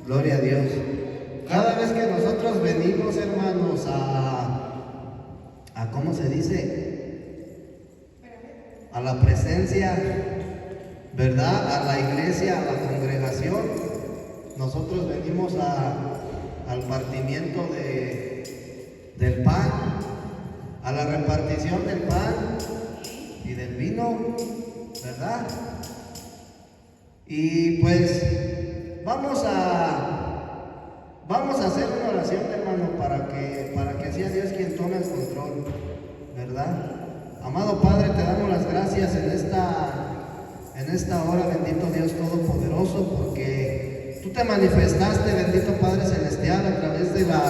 Gloria a Dios. Cada vez que nosotros venimos, hermanos, ¿cómo se dice? A la presencia, ¿verdad? A la iglesia, a la congregación. Nosotros venimos al partimiento del pan, a la repartición del pan y del vino, ¿verdad? Y pues vamos a hacer una oración, hermano, para que sea Dios quien tome el control, ¿verdad? Amado Padre, te damos las gracias en esta hora, bendito Dios Todopoderoso, porque tú te manifestaste, bendito Padre Celestial, a través de la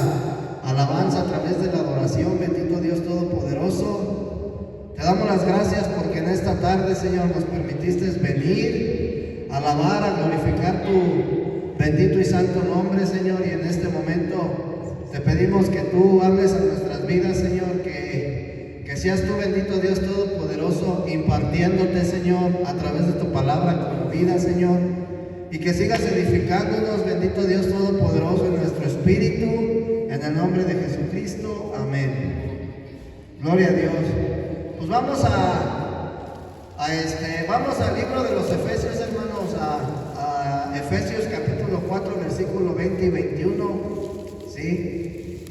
alabanza, a través de la adoración, bendito Dios Todopoderoso. Te damos las gracias porque en esta tarde, Señor, nos permitiste venir a alabar, a glorificar tu bendito y santo nombre, Señor, y en este momento te pedimos que tú hables a nuestras vidas, Señor, que seas tú, bendito Dios Todopoderoso, impartiéndote, Señor, a través de tu palabra con vida, Señor, y que sigas edificándonos, bendito Dios Todopoderoso, en nuestro espíritu, en el nombre de Jesucristo, amén. Gloria a Dios. Pues vamos vamos al libro de los Efesios, hermanos, a Efesios capítulo 4, versículo 20 y 21, ¿sí?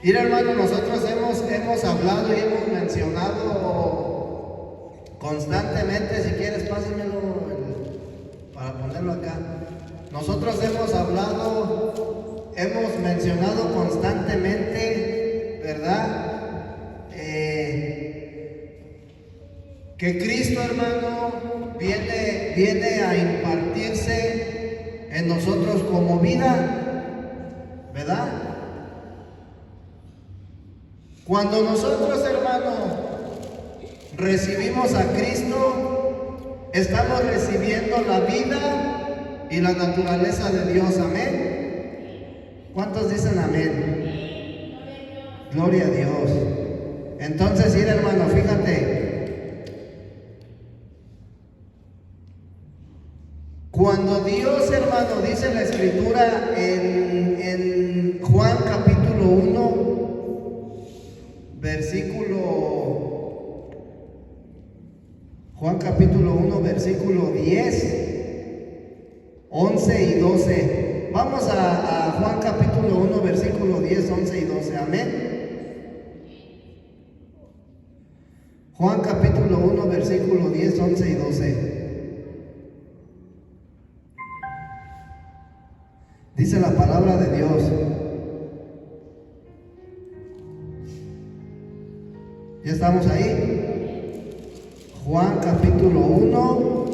Mira, hermano, nosotros hemos hablado y hemos mencionado constantemente, si quieres pásamelo para ponerlo acá. Nosotros hemos mencionado constantemente, ¿verdad? Que Cristo, hermano, viene a impartirse en nosotros como vida, ¿verdad? Cuando nosotros, hermano, recibimos a Cristo, estamos recibiendo la vida y la naturaleza de Dios, amén. ¿Cuántos dicen amén? Gloria a Dios. Entonces, mira, hermano, fíjate. Cuando Dios, hermano, dice la Escritura en Juan capítulo 1, versículo 10, 11 y 12. Vamos a Juan capítulo 1, versículo 10, 11 y 12. Amén. Juan capítulo 1, versículo 10, 11 y 12. Dice la palabra de Dios. ¿Ya estamos ahí? Juan capítulo 1,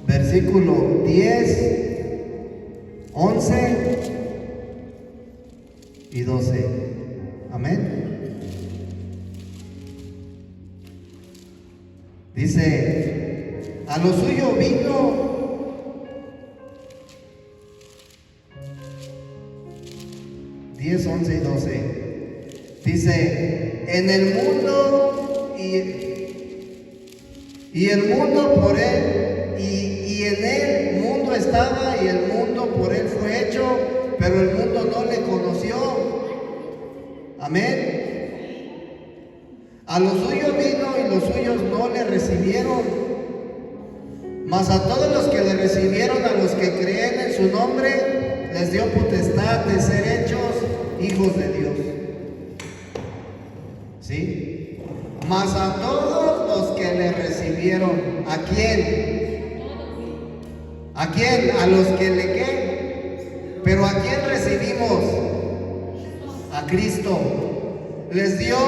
versículo 10, 11 y 12. Amén. Dice, a lo suyo vino. 10, 11 y 12. Dice, en el mundo y el mundo por él, y en él mundo estaba y el mundo por él fue hecho, pero el mundo no le conoció. Amén. A lo suyo vino y los suyos no le recibieron, mas a todos los que le recibieron, a los que creen en su nombre, les dio potestad de ser hechos hijos de Dios. ¿Sí? Mas a todos los que le recibieron, ¿a quién? ¿A quién? A los que le ¿qué? Pero ¿a quién recibimos? A Cristo. Les dio,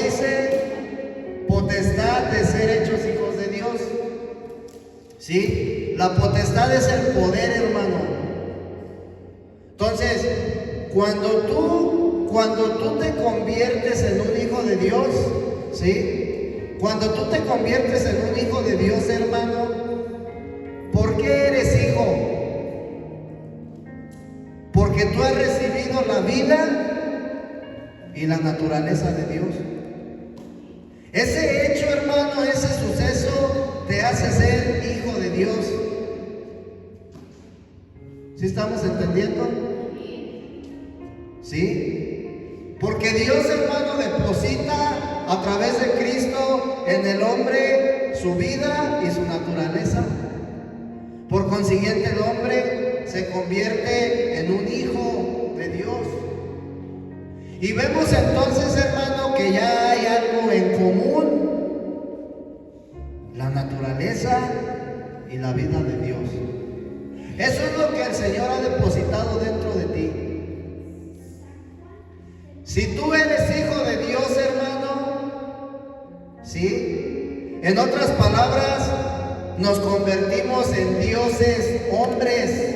dice, potestad de ser hechos hijos de Dios. ¿Sí? La potestad es el poder, hermano. Entonces, cuando tú te conviertes en un hijo de Dios, ¿sí? Cuando tú te conviertes en un hijo de Dios, hermano, ¿por qué eres hijo? Porque tú has recibido la vida y la naturaleza de Dios. Ese hecho, hermano, ese suceso te hace ser hijo de Dios. ¿Sí estamos entendiendo? ¿Sí? Porque Dios, hermano, deposita a través de Cristo en el hombre su vida y su naturaleza. Por consiguiente, el hombre se convierte en un hijo de Dios. Y vemos entonces, hermano, que ya hay algo en común: la naturaleza y la vida de Dios. Eso es lo que el Señor ha depositado dentro de ti. Si tú eres hijo de Dios, hermano, ¿sí? En otras palabras, nos convertimos en dioses hombres,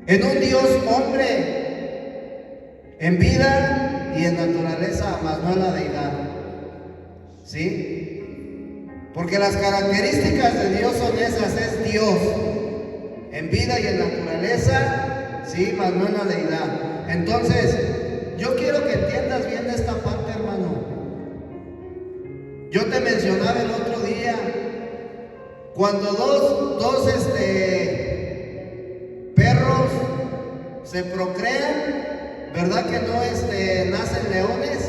en un Dios hombre, en vida y en naturaleza, más no en la deidad, ¿sí? Porque las características de Dios son esas: es Dios en vida y en naturaleza, ¿sí? Más no en la deidad. Entonces, yo quiero que entiendas bien esta parte, hermano. Yo te mencionaba el otro día, cuando dos perros se procrean, ¿verdad que no nacen leones?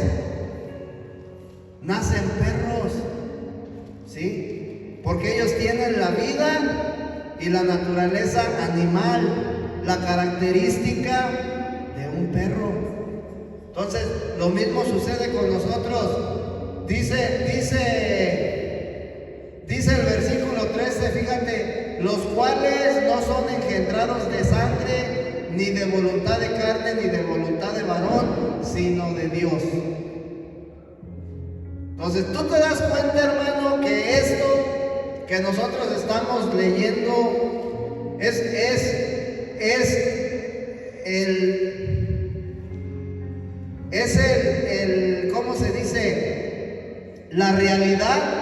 Nacen perros, ¿sí? Porque ellos tienen la vida y la naturaleza animal, la característica de un perro. Entonces, lo mismo sucede con nosotros. Dice el versículo 13, fíjate: los cuales no son engendrados de sangre, ni de voluntad de carne, ni de voluntad de varón, sino de Dios. Entonces, tú te das cuenta, hermano, que esto que nosotros estamos leyendo es el ¿cómo se dice? La realidad.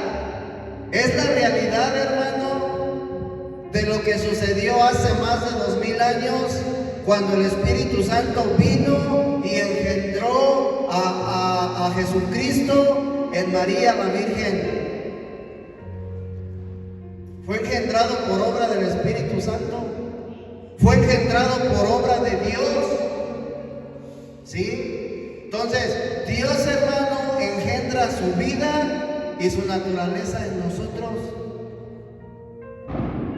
Es la realidad, hermano, de lo que sucedió hace más de 2000 años, cuando el Espíritu Santo vino y engendró a Jesucristo en María la Virgen. Fue engendrado por obra del Espíritu Santo. Fue engendrado por obra de Dios. ¿Sí? Entonces, Dios, hermano, engendra su vida y su naturaleza en nosotros,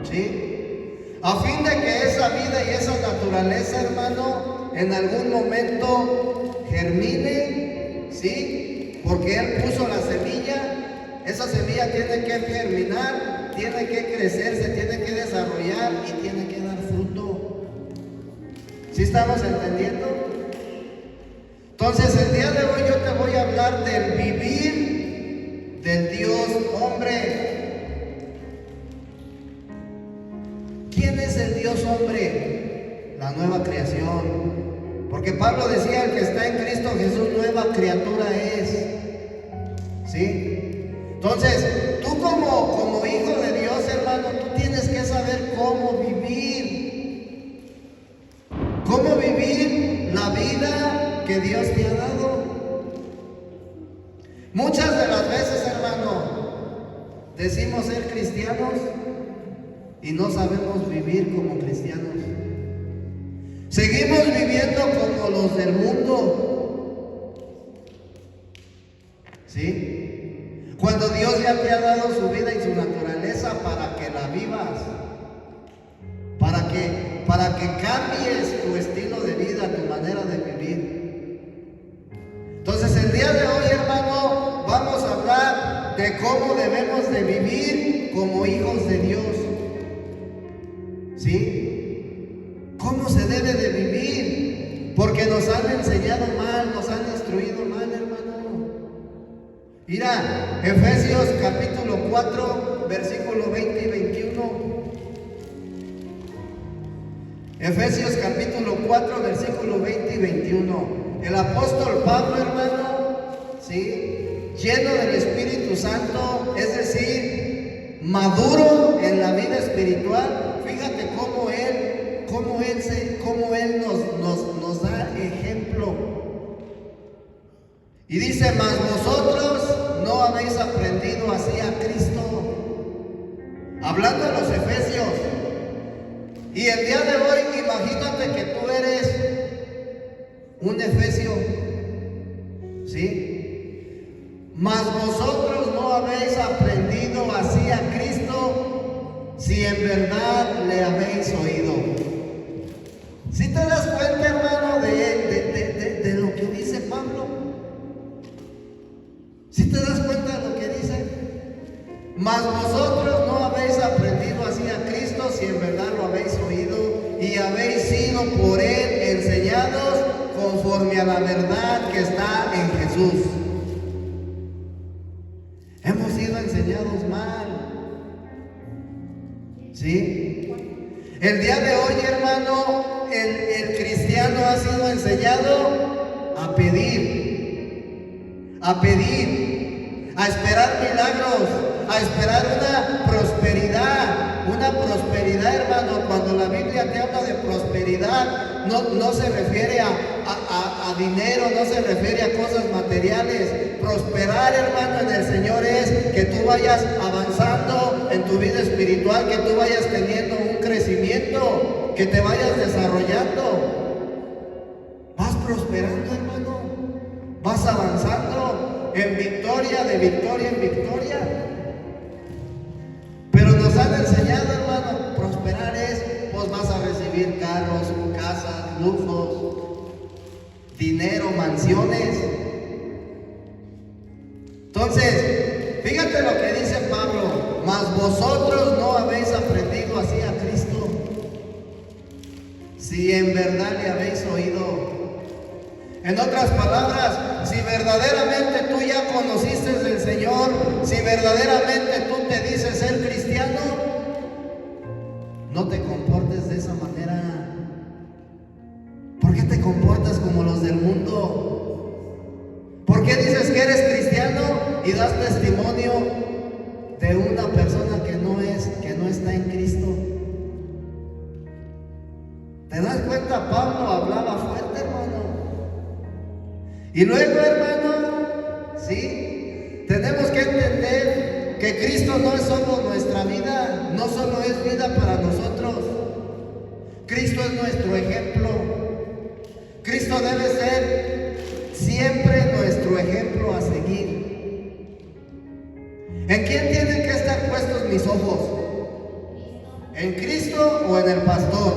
¿sí? A fin de que esa vida y esa naturaleza, hermano, en algún momento germine, ¿sí? Porque Él puso la semilla. Esa semilla tiene que germinar, tiene que crecer, se tiene que desarrollar y tiene que dar fruto. ¿Sí estamos entendiendo? Entonces, el día de hoy yo te voy a hablar del vivir del Dios hombre. ¿Quién es el Dios hombre? La nueva creación. Porque Pablo decía: el que está en Cristo Jesús, nueva criatura es. ¿Sí? Entonces, tú como hijo de Dios, hermano, tú tienes que saber cómo vivir. Cómo vivir la vida que Dios te ha dado. Muchas de las veces, hermano, decimos ser cristianos y no sabemos vivir como cristianos. Seguimos viviendo como los del mundo. ¿Sí? Cuando Dios ya te ha dado su vida y su naturaleza para que la vivas, para que cambies tu estilo de vida, tu manera de vivir. Entonces, el día de hoy, hermano, vamos a hablar de cómo debemos de vivir como hijos de Dios. ¿Sí? ¿Cómo se debe de vivir? Porque nos han enseñado mal, nos han instruido mal, hermano. Mira, Efesios capítulo 4, versículo 20 y 21. Efesios capítulo 4, versículo 20 y 21. El apóstol Pablo, hermano, ¿sí?, lleno del Espíritu Santo, es decir, maduro en la vida espiritual. Fíjate cómo él nos da ejemplo. Y dice: mas vosotros no habéis aprendido así a Cristo. Hablando a los efesios, Y el día de hoy, imagínate que tú eres un efesio, ¿sí? Mas vosotros no habéis aprendido así a Cristo, si en verdad le habéis oído. ¿Sí te das cuenta, hermano, de lo que dice Pablo? ¿Sí te das cuenta de lo que dice? Mas vosotros no habéis aprendido así a Cristo, si en verdad lo habéis oído y habéis sido por Él enseñados conforme a la verdad que está en Jesús. Hemos sido enseñados mal, ¿sí? El día de hoy, hermano, el cristiano ha sido enseñado a pedir, a esperar milagros, a esperar una prosperidad, hermano. Cuando la Biblia te habla de prosperidad, no se refiere a dinero, no se refiere a cosas materiales. Prosperar, hermano, en el Señor es que tú vayas avanzando en tu vida espiritual, que tú vayas teniendo un crecimiento, que te vayas desarrollando. Vas prosperando, hermano, vas avanzando en victoria, de victoria en victoria. Pero nos han enseñado, hermano, prosperar es, pues vas a recibir carros, casas, lujos, dinero, mansiones. Entonces, fíjate lo que dice Pablo: mas vosotros no habéis aprendido así a Cristo, si en verdad le habéis oído. En otras palabras, si verdaderamente tú ya conociste del Señor, si verdaderamente tú te dices ser cristiano, no te comportes de esa manera. ¿Por qué te comportas como los del mundo? ¿Por qué dices que eres cristiano y das testimonio de una persona que no está en Cristo? ¿Te das cuenta? Pablo hablaba fuerte, hermano. Y luego, hermano, ¿sí? Tenemos que entender que Cristo no es solo nuestra vida, no solo es vida para nosotros. Cristo es nuestro ejemplo. Cristo debe ser siempre nuestro ejemplo a seguir. ¿En quién tienen que estar puestos mis ojos? ¿En Cristo o en el pastor?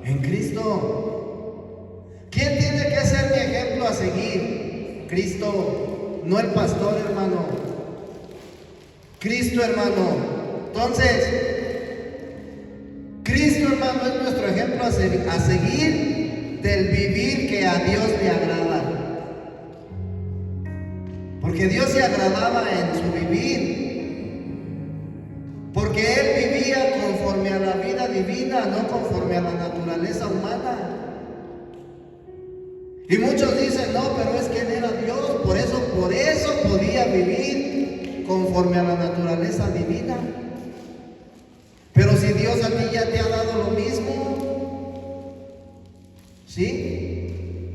En Cristo. ¿Quién tiene que ser mi ejemplo a seguir? Cristo, no el pastor, hermano. Cristo, hermano. Entonces, Cristo, hermano, es nuestro ejemplo a seguir del vivir que a Dios le agrada. Porque Dios se agradaba en su vivir. Porque Él vivía conforme a la vida divina, no conforme a la naturaleza humana. Y muchos dicen, no, pero es que Él era Dios, por eso podía vivir conforme a la naturaleza divina. Pero si Dios a ti ya te ha dado lo mismo, ¿sí?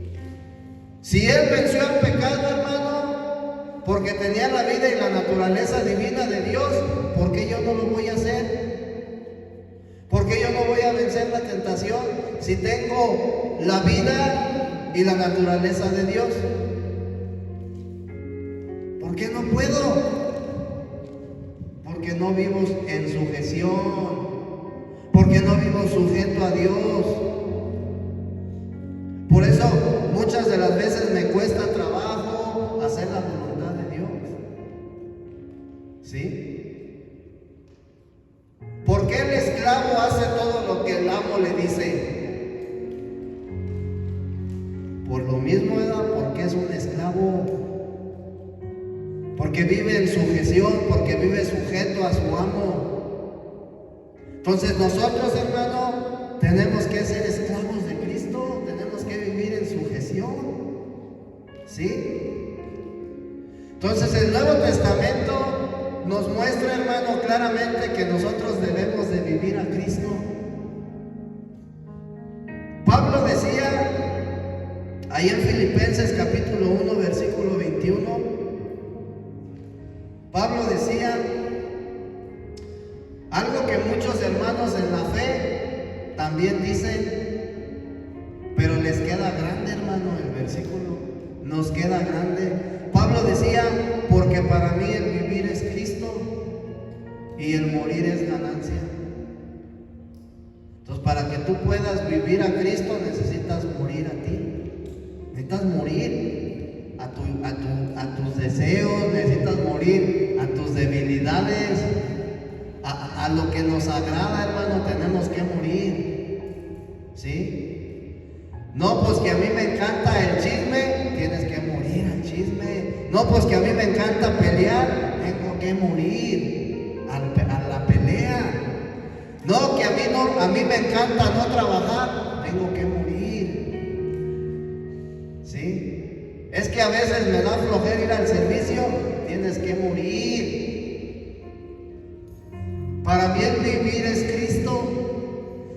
Si Él venció al pecado, hermano, porque tenía la vida y la naturaleza divina de Dios, ¿por qué yo no lo voy a hacer? ¿Por qué yo no voy a vencer la tentación si tengo la vida y la naturaleza de Dios? ¿Por qué no puedo? Porque no vivo en sujeción, porque no vivo sujeto a Dios. Por eso muchas de las veces me cuesta trabajo hacer la voluntad de Dios. ¿Sí? ¿Por qué el esclavo hace todo lo que el amo le dice? Por lo mismo, ¿verdad? Porque es un esclavo. Porque vive en sujeción, porque vive sujeto a su amo. Entonces nosotros, hermano, tenemos que ser esclavos de Cristo, tenemos que vivir en sujeción. ¿Sí? Entonces el Nuevo Testamento nos muestra, hermano, claramente que nosotros debemos de vivir a Cristo. Pablo decía ahí en Filipenses capítulo 1, versículo 21, Pablo decía algo que muchos hermanos en la fe también dice, pero les queda grande, hermano, el versículo, nos queda grande. Pablo decía, porque para mí el vivir es Cristo y el morir es ganancia. Entonces, para que tú puedas vivir a Cristo, necesitas morir a ti. Necesitas morir a tus deseos, necesitas morir a tus debilidades, a lo que nos agrada, hermano, tenemos que morir. ¿Sí? No, pues que a mí me encanta el chisme, tienes que morir al chisme. No, pues que a mí me encanta pelear, tengo que morir a la pelea. No, que a mí me encanta no trabajar, tengo que morir. ¿Sí? Es que a veces me da flojera ir al servicio, tienes que morir. Para mí el vivir es Cristo.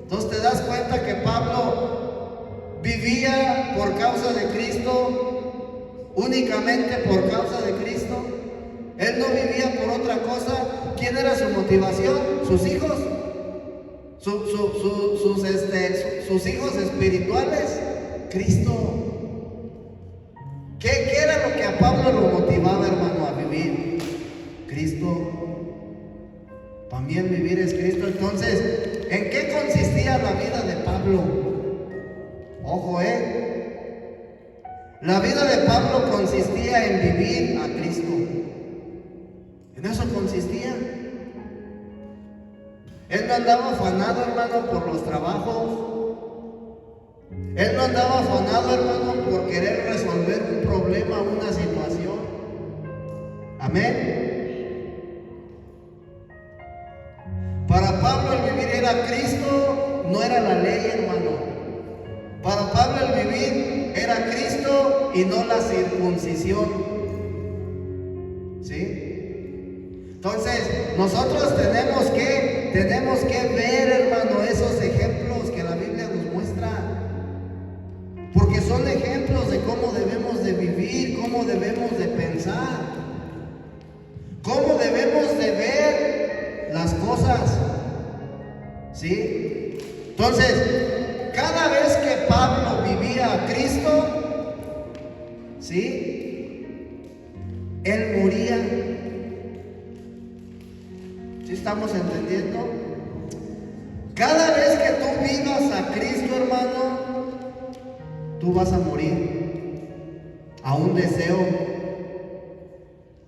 Entonces te das cuenta que Pablo vivía por causa de Cristo, únicamente por causa de Cristo. Él no vivía por otra cosa. ¿Quién era su motivación? Sus hijos. Sus hijos espirituales, Cristo. ¿Qué era lo que a Pablo lo motivaba, hermano, a vivir? Cristo. También vivir es Cristo. Entonces, ¿en qué consistía la vida de Pablo? Ojo, la vida de Pablo consistía en vivir a Cristo. En eso consistía. Él no andaba afanado, hermano, por los trabajos. Él no andaba afanado, hermano, por querer resolver un problema, una situación. Amén. Para Pablo el vivir era Cristo, no era la ley, hermano. Para Pablo el vivir era Cristo y no la circuncisión. ¿Sí? Entonces, nosotros tenemos que ver, hermano, esos ejemplos que la Biblia nos muestra. Porque son ejemplos de cómo debemos de vivir, cómo debemos de pensar, cómo debemos de ver las cosas. ¿Sí? Entonces, cada vez que Pablo vivía a Cristo, ¿sí? Él moría. ¿Sí estamos entendiendo? Cada vez que tú vivas a Cristo, hermano, tú vas a morir a un deseo.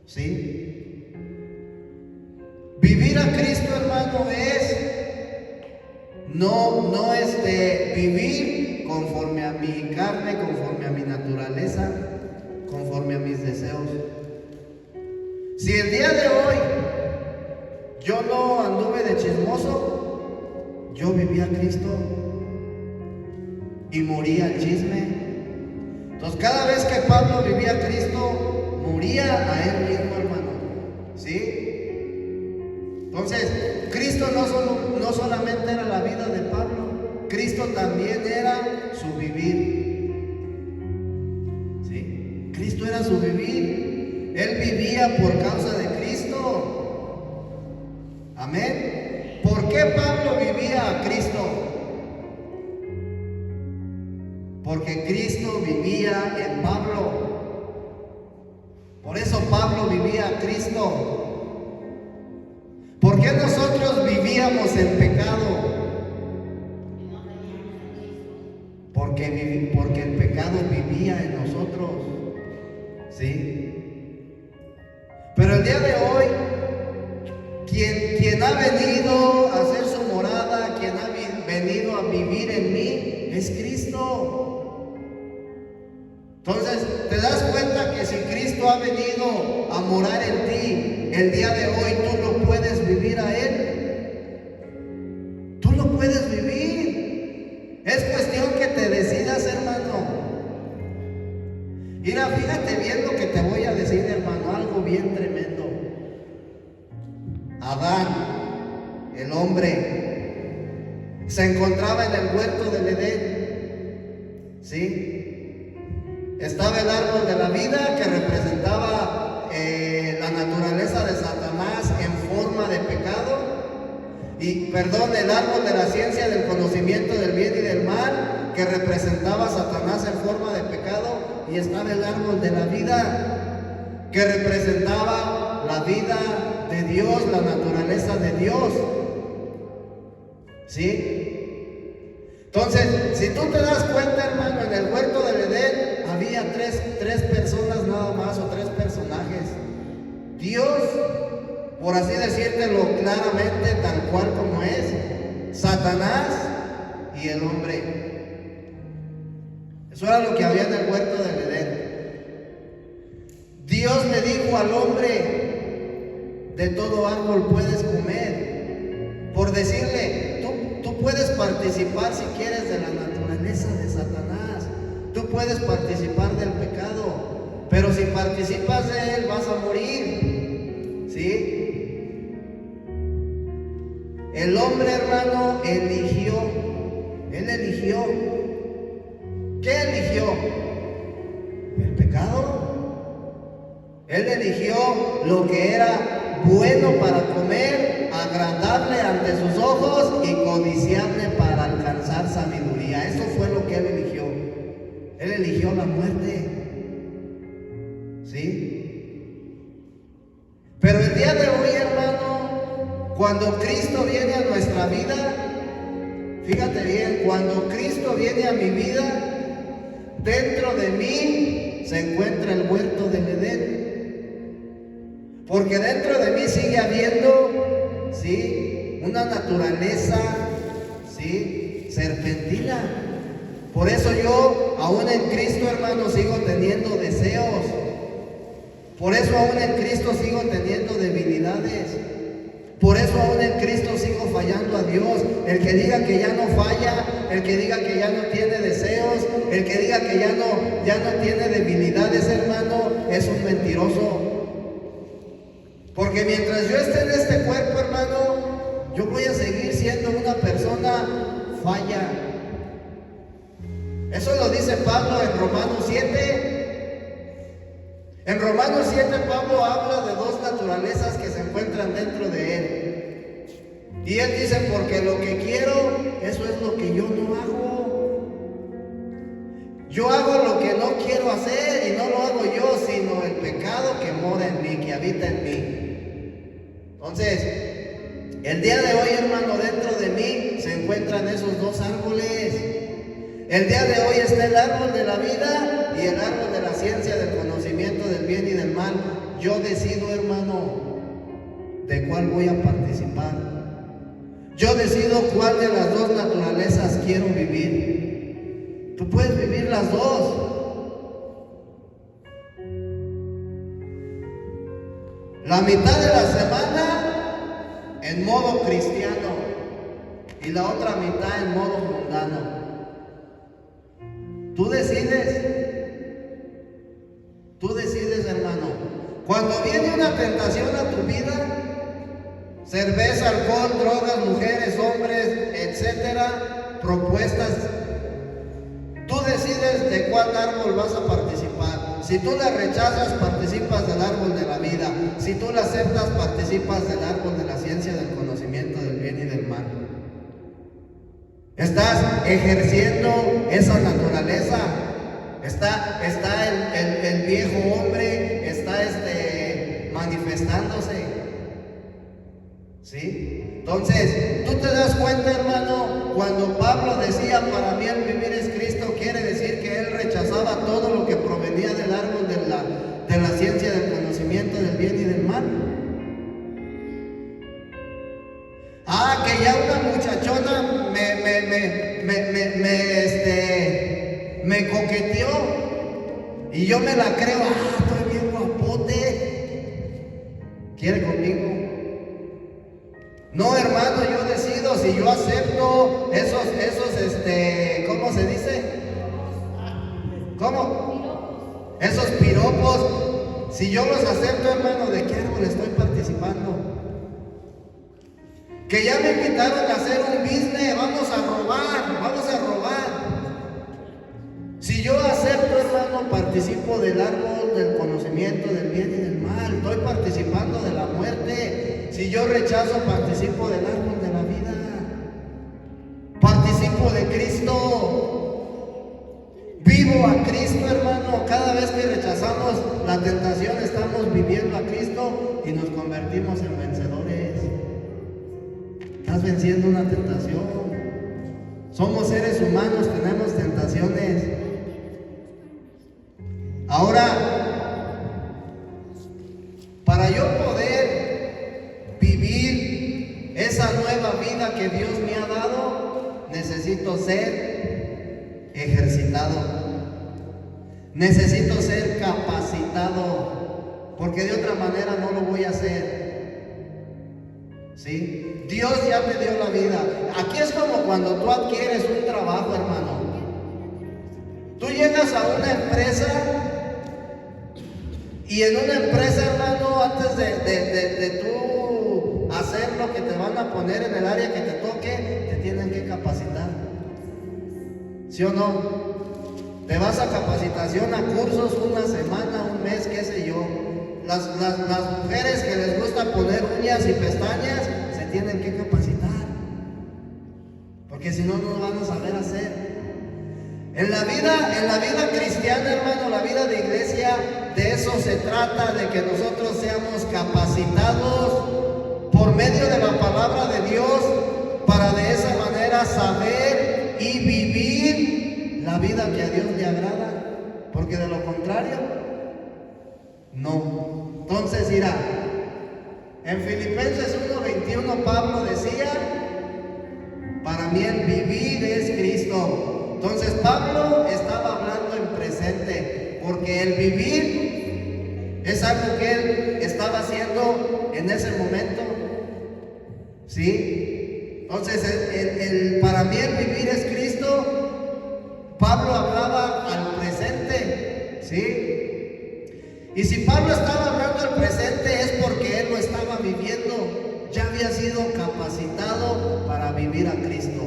¿Sí? Vivir a Cristo, hermano, es no vivir conforme a mi carne, conforme a mi naturaleza, conforme a mis deseos. Si el día de hoy yo no anduve de chismoso, yo viví a Cristo y moría al chisme. Entonces, cada vez que Pablo vivía a Cristo, moría a él mismo, hermano. ¿Sí? Entonces, Cristo no solamente era la vida de Pablo, Cristo también era su vivir. ¿Sí? Cristo era su vivir. Él vivía por causa de Cristo. Amén. ¿Por qué Pablo vivía a Cristo? Porque Cristo vivía en Pablo. Por eso Pablo vivía a Cristo. ¿Por qué nosotros vivíamos en pecado? Porque el pecado vivía en nosotros. ¿Sí? Pero el día de hoy, quien ha venido a hacer su morada, quien ha venido a vivir en mí, es Cristo. Entonces, te das cuenta que si Cristo ha venido a morar en ti, el día de hoy tú lo puedes vivir a Él. Tú lo puedes vivir. Es cuestión que te decidas, hermano. Mira, fíjate bien lo que te voy a decir, hermano, algo bien tremendo. Adán, el hombre, se encontraba en el huerto del Edén. ¿Sí? Estaba el árbol de la vida que representaba la naturaleza de Satanás en forma de pecado. el árbol de la ciencia del conocimiento del bien y del mal, que representaba a Satanás en forma de pecado, y estaba el árbol de la vida, que representaba la vida de Dios, la naturaleza de Dios. ¿Sí? Entonces, si tú te das cuenta, hermano, en el huerto del Edén había tres personas nada más, o tres personajes. Dios, por así decírtelo claramente, tal cual como es, Satanás y el hombre. Eso era lo que había en el huerto del Edén. Dios le dijo al hombre: de todo árbol puedes comer, por decirle, tú puedes participar si quieres de la naturaleza de Satanás, tú puedes participar del pecado, pero si participas de él vas a morir. ¿Sí? El hombre, hermano, eligió. Él eligió. ¿Qué eligió? El pecado. Él eligió lo que era bueno para comer, agradable ante sus ojos y codiciable para alcanzar sabiduría. Eso fue lo que él eligió. Él eligió la muerte. ¿Sí? Pero el día de hoy, hermano, cuando Cristo viene a nuestra vida, fíjate bien, cuando Cristo viene a mi vida, dentro de mí se encuentra el huerto del Edén. Porque dentro de mí sigue habiendo, ¿sí?, una naturaleza, ¿sí?, serpentina. Por eso yo, aún en Cristo, hermano, sigo teniendo deseos. Por eso aún en Cristo sigo teniendo debilidades. Por eso aún en Cristo sigo fallando a Dios. El que diga que ya no falla, el que diga que ya no tiene deseos, el que diga que ya no tiene debilidades, hermano, es un mentiroso. Porque mientras yo esté en este cuerpo, hermano, yo voy a seguir siendo una persona falla. Eso lo dice Pablo en Romanos 7. En Romanos 7 Pablo habla de dos naturalezas que se encuentran dentro de él. Y él dice: porque lo que quiero, eso es lo que yo no hago. Yo hago lo que no quiero hacer, y no lo hago yo, sino el pecado que mora en mí, que habita en mí. Entonces, el día de hoy, hermano, dentro de mí se encuentran esos dos árboles. El día de hoy está el árbol de la vida y el árbol de la ciencia del conocimiento del bien y del mal. Yo decido, hermano, de cuál voy a participar. Yo decido cuál de las dos naturalezas quiero vivir. Tú puedes vivir las dos. La mitad de la semana en modo cristiano y la otra mitad en modo mundano. Tú decides, hermano. Cuando viene una tentación a tu vida, cerveza, alcohol, drogas, mujeres, hombres, etcétera, propuestas, tú decides de cuál árbol vas a participar. Si tú la rechazas, participas del árbol de la vida. Si tú la aceptas, participas del árbol de la ciencia del conocimiento del bien y del mal. Estás ejerciendo esa naturaleza. Está el viejo hombre, está manifestándose. ¿Sí? Entonces, tú te das cuenta, hermano, cuando Pablo decía: para mí el vivir es Cristo, quiere decir que él rechazaba todo lo que provenía del árbol de la ciencia del conocimiento del bien y del mal. Ah, que ya una muchachona me coqueteó y yo me la creo: ah, estoy bien guapote, ¿quiere conmigo? No, hermano, yo decido si yo acepto esos, ¿cómo se dice? ¿Cómo? Esos piropos. Si yo los acepto, hermano, ¿de qué árbol estoy participando? Que ya me invitaron a hacer un business, vamos a robar. Si yo acepto, hermano, participo del árbol del conocimiento del bien y del mal, estoy participando de la muerte. Si yo rechazo, participo del árbol de la vida. cuerpo de Cristo. Vivo a Cristo, hermano. Cada vez que rechazamos la tentación, estamos viviendo a Cristo y nos convertimos en vencedores. Estás venciendo una tentación. Somos seres humanos, tenemos tentaciones. Ahora, para yo poder vivir esa nueva vida que Dios me ha dado, necesito ser ejercitado. Necesito ser capacitado, porque de otra manera no lo voy a hacer. ¿Sí? Dios ya te dio la vida. Aquí es como cuando tú adquieres un trabajo, hermano. Tú llegas a una empresa y en una empresa, hermano, antes de tú hacer lo que te van a poner en el área que te toque, te tienen que capacitar. ¿Sí o no? Te vas a capacitación, a cursos, una semana, un mes, qué sé yo. Las mujeres que les gusta poner uñas y pestañas se tienen que capacitar, porque si no, no lo van a saber hacer. En la vida cristiana, hermano, la vida de iglesia, de eso se trata, de que nosotros seamos capacitados por medio de la palabra de Dios, para de esa manera saber y vivir la vida que a Dios le agrada, porque de lo contrario, no. Entonces, mira, en Filipenses 1:21 Pablo decía, para mí el vivir es Cristo. Entonces Pablo estaba hablando en presente, porque el vivir es algo que él estaba haciendo en ese momento. ¿Sí? Entonces, para mí el vivir es Cristo. Pablo hablaba al presente. ¿Sí? Y si Pablo estaba hablando al presente, es porque él lo estaba viviendo. Ya había sido capacitado para vivir a Cristo.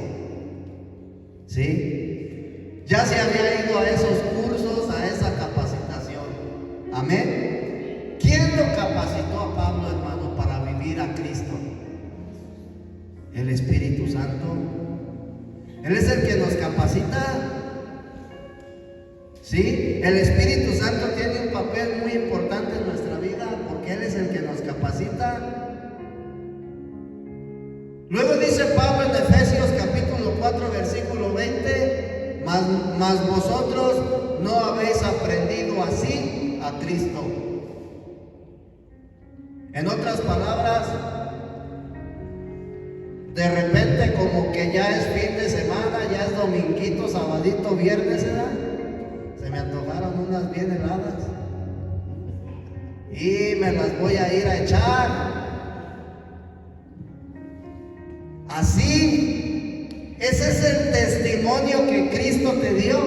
¿Sí? Ya se había ido a esos cursos, a esa capacitación. Amén. ¿Quién lo capacitó a Pablo, hermano, para vivir a Cristo? El Espíritu Santo. Él es el que nos capacita. ¿Sí? El Espíritu Santo tiene un papel muy importante en nuestra vida, porque Él es el que nos capacita. Luego dice Pablo en Efesios capítulo 4 versículo 20, mas vosotros no habéis aprendido así a Cristo. En otras palabras, de repente como que ya es fin de semana, ya es dominguito, sabadito, viernes, ¿verdad? Se me antojaron unas bien heladas y me las voy a ir a echar. Así, ese es el testimonio que Cristo te dio.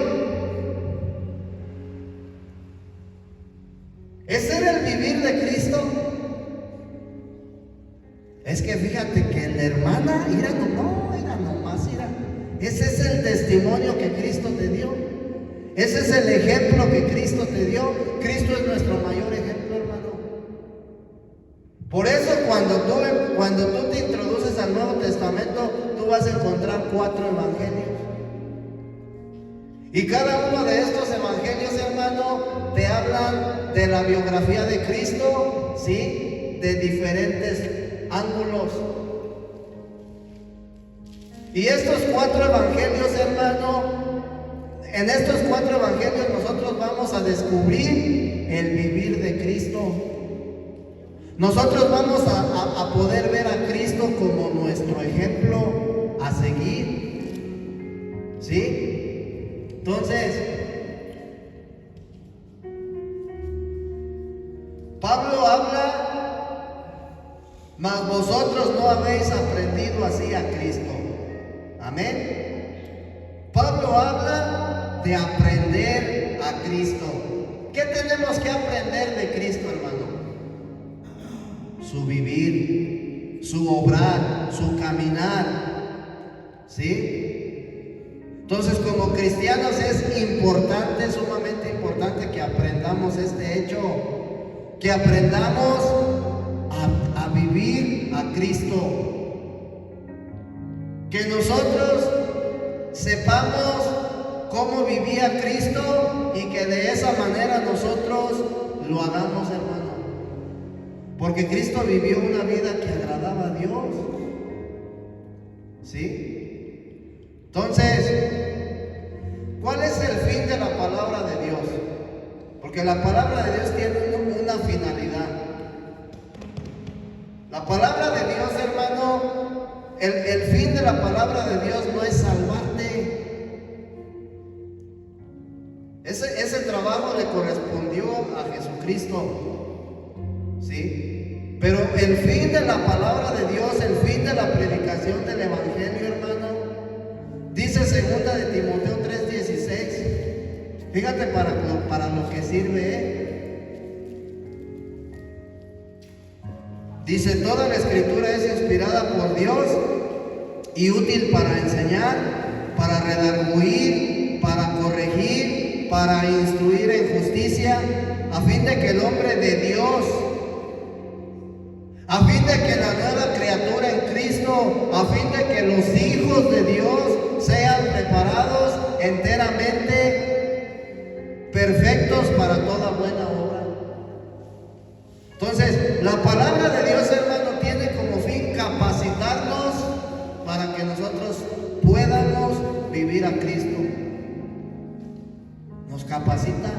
Ese era el vivir de Cristo. Es que fíjate que la hermana, mira nomás. Ese es el testimonio que Cristo te dio. Ese es el ejemplo que Cristo te dio. Cristo es nuestro mayor ejemplo, hermano. Por eso cuando tú te introduces al Nuevo Testamento, tú vas a encontrar 4 evangelios. Y cada uno de estos evangelios, hermano, te hablan de la biografía de Cristo, ¿sí? De diferentes ángulos. Y estos 4 evangelios, hermano, en estos 4 evangelios nosotros vamos a descubrir el vivir de Cristo. Nosotros vamos a poder ver a Cristo como nuestro ejemplo a seguir. ¿Sí? Entonces, Pablo habla, mas vosotros no habéis aprendido así a Cristo. Amén. Pablo habla de aprender a Cristo. ¿Qué tenemos que aprender de Cristo, hermano? Su vivir, su obrar, su caminar. ¿Sí? Entonces, como cristianos es importante, sumamente importante que aprendamos este hecho, que aprendamos a vivir a Cristo. Que nosotros sepamos cómo vivía Cristo y que de esa manera nosotros lo hagamos, hermano. Porque Cristo vivió una vida que agradaba a Dios. ¿Sí? Entonces, ¿cuál es el fin de la palabra de Dios? Porque la palabra de Dios tiene una finalidad. La palabra de Dios, hermano, el fin de la palabra de Dios no es salvarte. Ese trabajo le correspondió a Jesucristo, ¿sí? Pero el fin de la palabra de Dios, el fin de la predicación del Evangelio, hermano, dice 2 de Timoteo 3:16. Fíjate para lo que sirve, Dice: toda la escritura es inspirada por Dios y útil para enseñar, para redarguir, para corregir, para instruir en justicia, a fin de que el hombre de Dios, a fin de que la nueva criatura en Cristo, a fin de que los hijos de Dios sean preparados enteramente perfectos para toda buena obra. Entonces, la palabra de Dios, hermano, tiene como fin capacitarnos para que nosotros podamos vivir a Cristo. Nos capacita,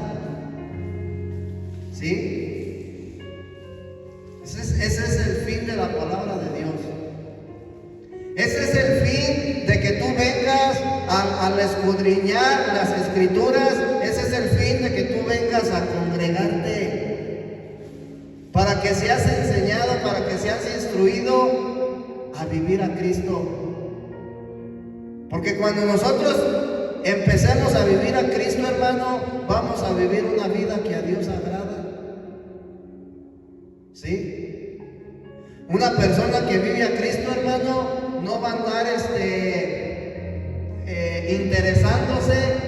¿sí? Ese es el fin de la palabra de Dios. Ese es el fin de que tú vengas al escudriñar las escrituras. Ese es el fin de que tú vengas a congregarte, para que seas enseñado, para que seas instruido a vivir a Cristo. Porque cuando nosotros empecemos a vivir a Cristo, hermano, vamos a vivir una vida que a Dios agrada. ¿Sí? Una persona que vive a Cristo, hermano, no va a andar interesándose.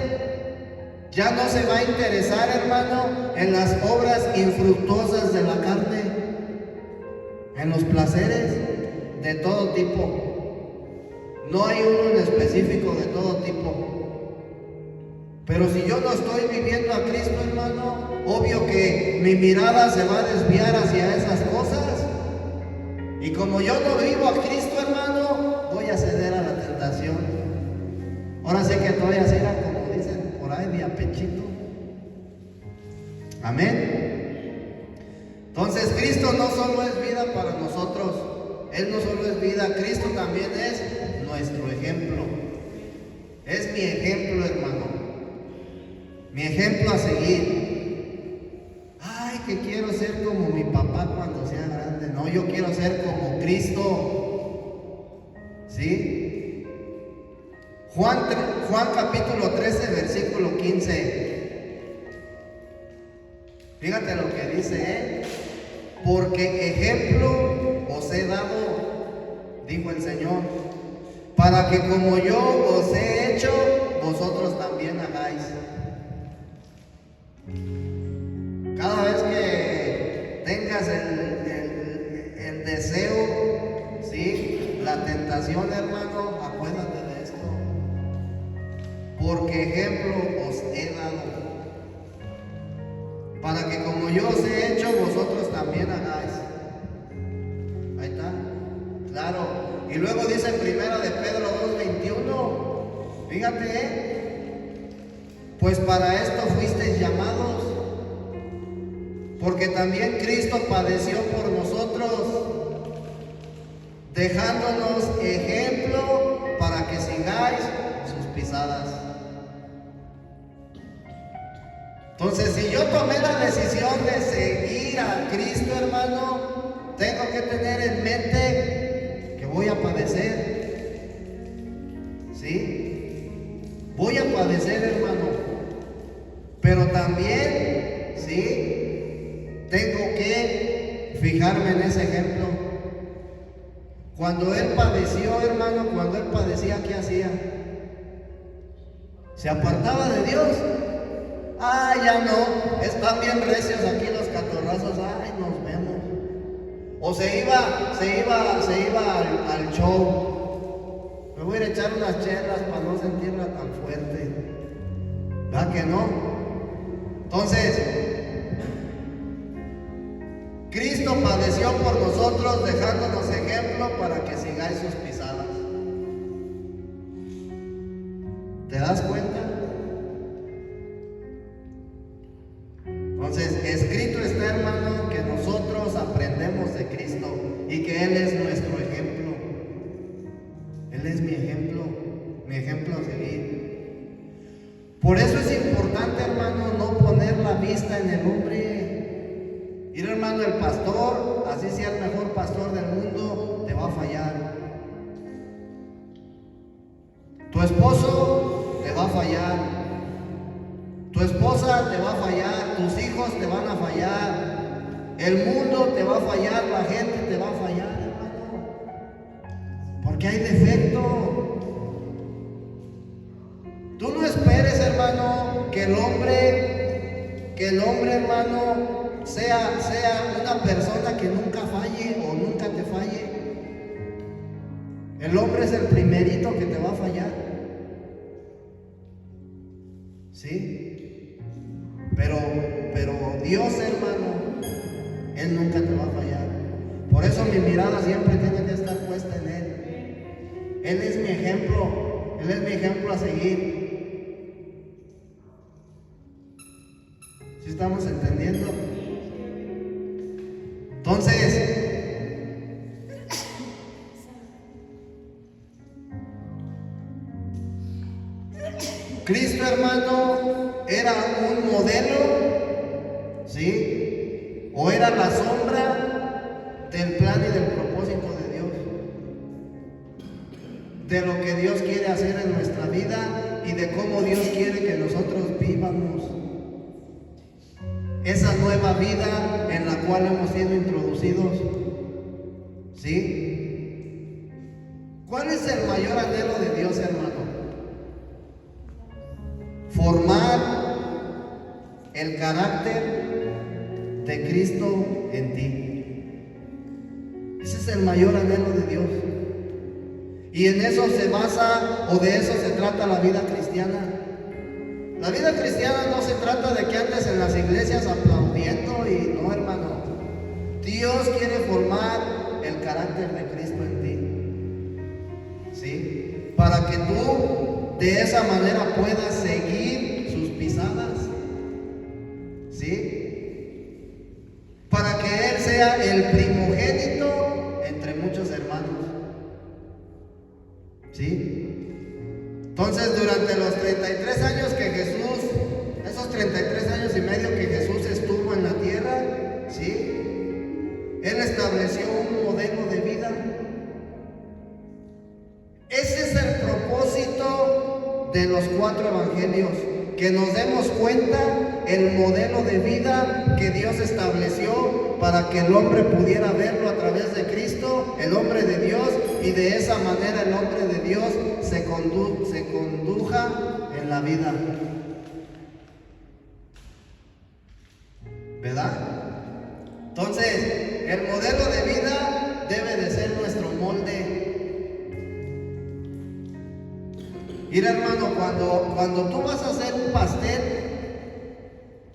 Ya no se va a interesar, hermano, en las obras infructuosas de la carne, en los placeres de todo tipo. No hay uno en específico, de todo tipo. Pero si yo no estoy viviendo a Cristo, hermano, obvio que mi mirada se va a desviar hacia esas cosas. Y como yo no vivo a Cristo, hermano, voy a ceder a la tentación. Ahora sé que todavía será como dicen por ahí, de a pechito. Amén. Entonces, Cristo no solo es vida para nosotros. Él no solo es vida, Cristo también es nuestro ejemplo. Es mi ejemplo, hermano. Mi ejemplo a seguir. Ay, que quiero ser como mi papá cuando sea grande. No, yo quiero ser como Cristo. ¿Sí? Juan capítulo 13, versículo 15. Fíjate lo que dice, porque ejemplo os he dado, dijo el Señor, para que como yo os he hecho, vosotros también hagáis. Cada vez que tengas el deseo, ¿sí?, la tentación, hermano, acuérdate de esto. Porque ejemplo os he dado, para que como yo os he hecho, vosotros también hagáis. Ahí está, claro. Y luego dice en 1 de Pedro 2:21, fíjate, pues para esto fuisteis llamados, porque también Cristo padeció por nosotros, dejándonos ejemplo para que sigáis sus pisadas. Entonces, si yo tomé la decisión de seguir a Cristo, hermano, tengo que tener en mente que voy a padecer. ¿Sí? Voy a padecer, hermano. Pero también, ¿sí?, tengo que fijarme en ese ejemplo. Cuando Él padeció, hermano, cuando Él padecía, ¿qué hacía? ¿Se apartaba de Dios? Ah, ya no, están bien recios aquí los catorrazos, ay, nos vemos. O se iba al show. Me voy a ir a echar unas chelas para no sentirla tan fuerte. ¿Verdad que no? Entonces, Cristo padeció por nosotros, dejándonos ejemplo para que sigáis sus pisadas. ¿Te das cuenta? Entonces, escrito está, hermano, que nosotros aprendemos de Cristo y que Él es nuestro ejemplo. Él es mi ejemplo a seguir. Por eso es importante, hermano, no poner la vista en el hombre. Mira, hermano, el pastor, así sea el mejor pastor del mundo, te va a fallar. Tu esposo te va a fallar. Tu esposa te va a fallar. Tus hijos te van a fallar. El mundo te va a fallar. La gente te va a fallar, hermano. Porque hay defecto. Tú no esperes, hermano, que el hombre, hermano, sea una persona que nunca falle o nunca te falle. El hombre es el primerito que te va a fallar. ¿Sí? Pero Dios, hermano, Él nunca te va a fallar. Por eso mi mirada siempre tiene que estar puesta en Él. Él es mi ejemplo. Él es mi ejemplo a seguir. ¿Sí estamos entendiendo? Entonces, Cristo, hermano, era un modelo, ¿sí? O era la sombra del plan y del propósito de Dios, de lo que Dios quiere hacer en nuestra vida y de cómo Dios quiere que nosotros vivamos esa nueva vida en la cual hemos sido introducidos, ¿sí? ¿Cuál es el mayor anhelo de Dios, hermano? Formar el carácter de Cristo en ti. Ese es el mayor anhelo de Dios. Y en eso se basa, o de eso se trata la vida cristiana. La vida cristiana no se trata de que andes en las iglesias aplaudiendo y no, hermano. Dios quiere formar el carácter de Cristo en ti, ¿sí? Para que tú de esa manera puedas seguir sus pisadas, ¿sí? Para que Él sea el primogénito entre muchos hermanos, ¿sí? Entonces, durante los 33 años que Jesús, esos 33 años y medio que Jesús estuvo en la tierra, ¿sí? Él estableció un modelo de vida. Ese es el propósito de los 4 evangelios, que nos demos cuenta el modelo de vida que Dios estableció para que el hombre pudiera verlo a través de Cristo, el hombre de Dios, y de esa manera el hombre de Dios se conduja en la vida. ¿Verdad? Entonces, el modelo de vida debe de ser nuestro molde. Mira, hermano, cuando tú vas a hacer un pastel,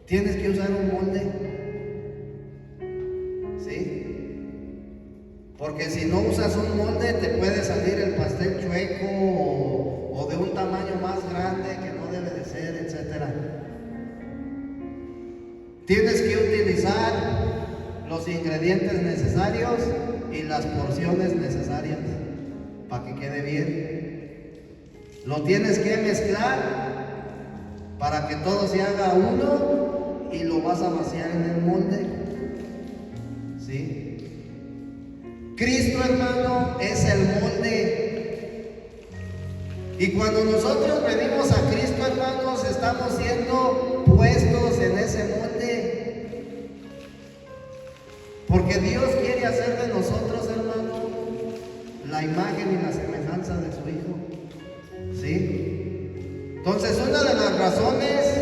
tienes que usar un molde, ¿sí? Porque si no usas un molde, te puede salir el pastel chueco o de un tamaño más grande que no debe de ser, etc. Tienes que utilizar los ingredientes necesarios y las porciones necesarias para que quede bien. Lo tienes que mezclar para que todo se haga uno y lo vas a vaciar en el molde, ¿sí? Cristo, hermano, es el molde. Y cuando nosotros venimos a Cristo, hermanos, estamos siendo puestos en ese molde. Porque Dios quiere hacer de nosotros, hermano, la imagen y la semejanza de su Hijo. ¿Sí? Entonces, una de las razones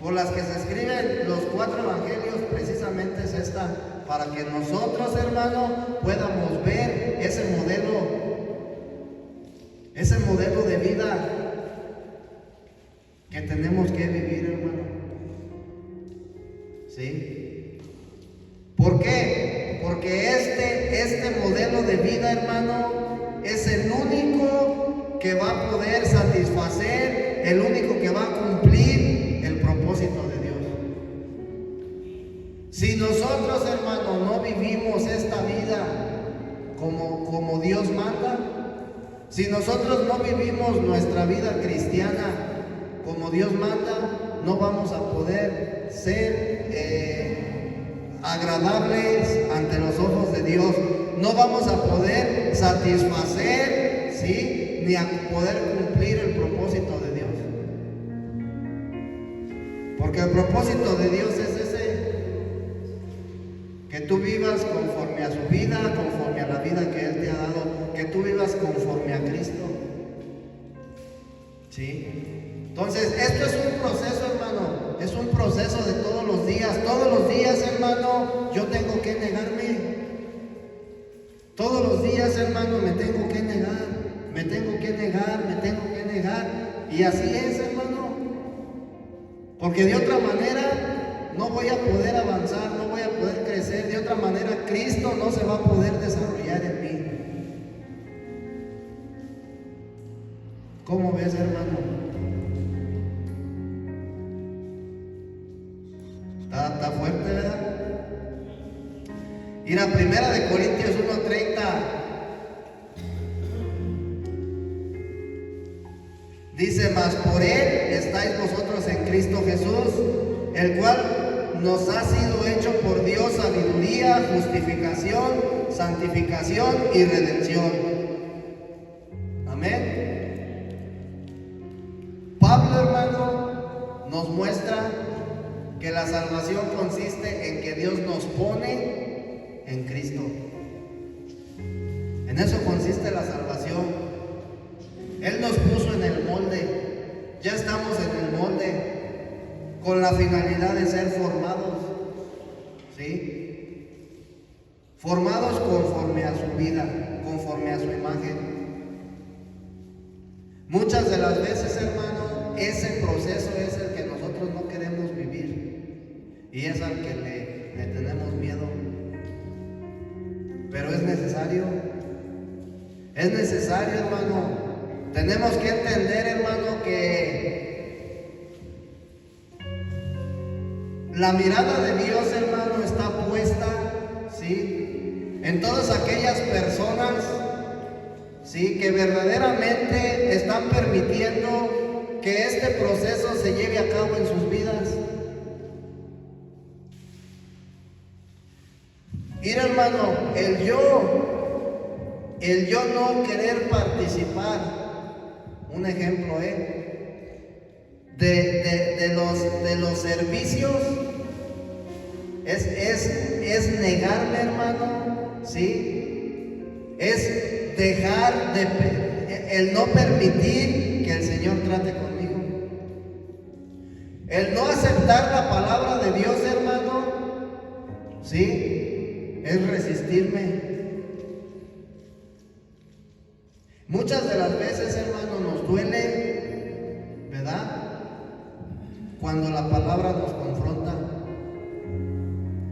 por las que se escriben los 4 evangelios precisamente es esta, para que nosotros, hermano, podamos ver ese modelo ese modelo de vida que tenemos que vivir, hermano. ¿Sí? ¿Por qué? Porque este modelo de vida, hermano, es el único que va a poder satisfacer, el único que va a cumplir el propósito de Dios. Si nosotros, hermano, no vivimos esta vida como Dios manda, si nosotros no vivimos nuestra vida cristiana como Dios manda, no vamos a poder ser agradables ante los ojos de Dios. No vamos a poder satisfacer, ¿sí?, ni a poder cumplir el propósito de Dios. Porque el propósito de Dios es ese: que tú vivas conforme a su vida, conforme a la vida que Él te ha dado, que tú vivas conforme a Cristo. ¿Sí? Entonces, esto es un proceso, hermano, es un proceso de todos los días. Todos los días, hermano, yo tengo que negarme. Todos los días, hermano, me tengo que negar, me tengo que negar, me tengo que negar. Y así es, hermano. Porque de otra manera no voy a poder avanzar, no voy a poder crecer. De otra manera, Cristo no se va a poder desarrollar en mí. ¿Cómo ves, hermano? Está fuerte, ¿verdad? Ir a 1 Corintios 1:30. Dice: mas por Él estáis vosotros en Cristo Jesús, el cual nos ha sido hecho por Dios sabiduría, justificación, santificación y redención. Amén. Pablo, hermano, nos muestra que la salvación consiste en que Dios nos pone en Cristo. En eso consiste la salvación. Él nos puso en el molde. Ya estamos en el molde con la finalidad de ser formados, ¿sí? Formados conforme a su vida, conforme a su imagen. Muchas de las veces, hermano, ese proceso es el que nosotros no queremos vivir. Y es al que le tenemos miedo. Pero es necesario. Es necesario, hermano. Tenemos que entender, hermano, que la mirada de Dios, hermano, está puesta, ¿sí?, en todas aquellas personas, ¿sí?, que verdaderamente están permitiendo que este proceso se lleve a cabo en sus vidas. Mira, hermano, el yo no querer participar, un ejemplo, de los servicios, es negarme, hermano, ¿sí? Es dejar el no permitir que el Señor trate conmigo. El no aceptar la palabra de Dios, hermano, ¿sí?, es resistirme. Muchas de las veces, hermano, nos duele, ¿verdad?, cuando la palabra nos confronta.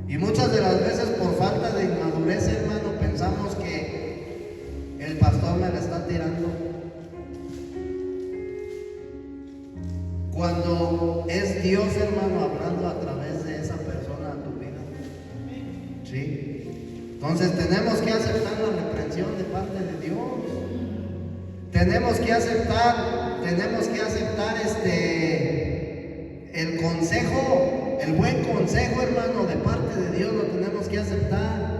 Y muchas de las veces, por falta de inmadurez, hermano, pensamos que el pastor me la está tirando, cuando es Dios, hermano, hablando a través de esa persona a tu vida. ¿Sí? Entonces tenemos que aceptar la reprensión de parte de Dios. Tenemos que aceptar el consejo, el buen consejo, hermano, de parte de Dios, lo tenemos que aceptar.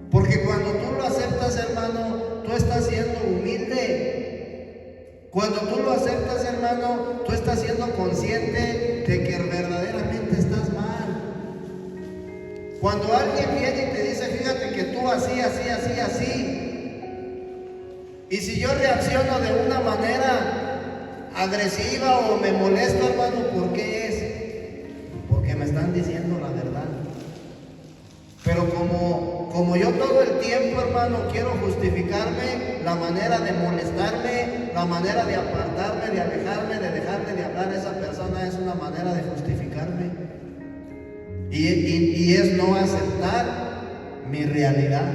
Porque cuando tú lo aceptas, hermano, tú estás siendo humilde. Cuando tú lo aceptas, hermano, tú estás siendo consciente de que verdaderamente estás mal. Cuando alguien viene y te dice: fíjate que tú así, y si yo reacciono de una manera agresiva o me molesto, hermano, ¿por qué es? Porque me están diciendo la verdad. Pero como yo todo el tiempo, hermano, quiero justificarme, la manera de molestarme, la manera de apartarme, de alejarme, de dejarme de hablar a esa persona es una manera de justificarme. Y es no aceptar mi realidad.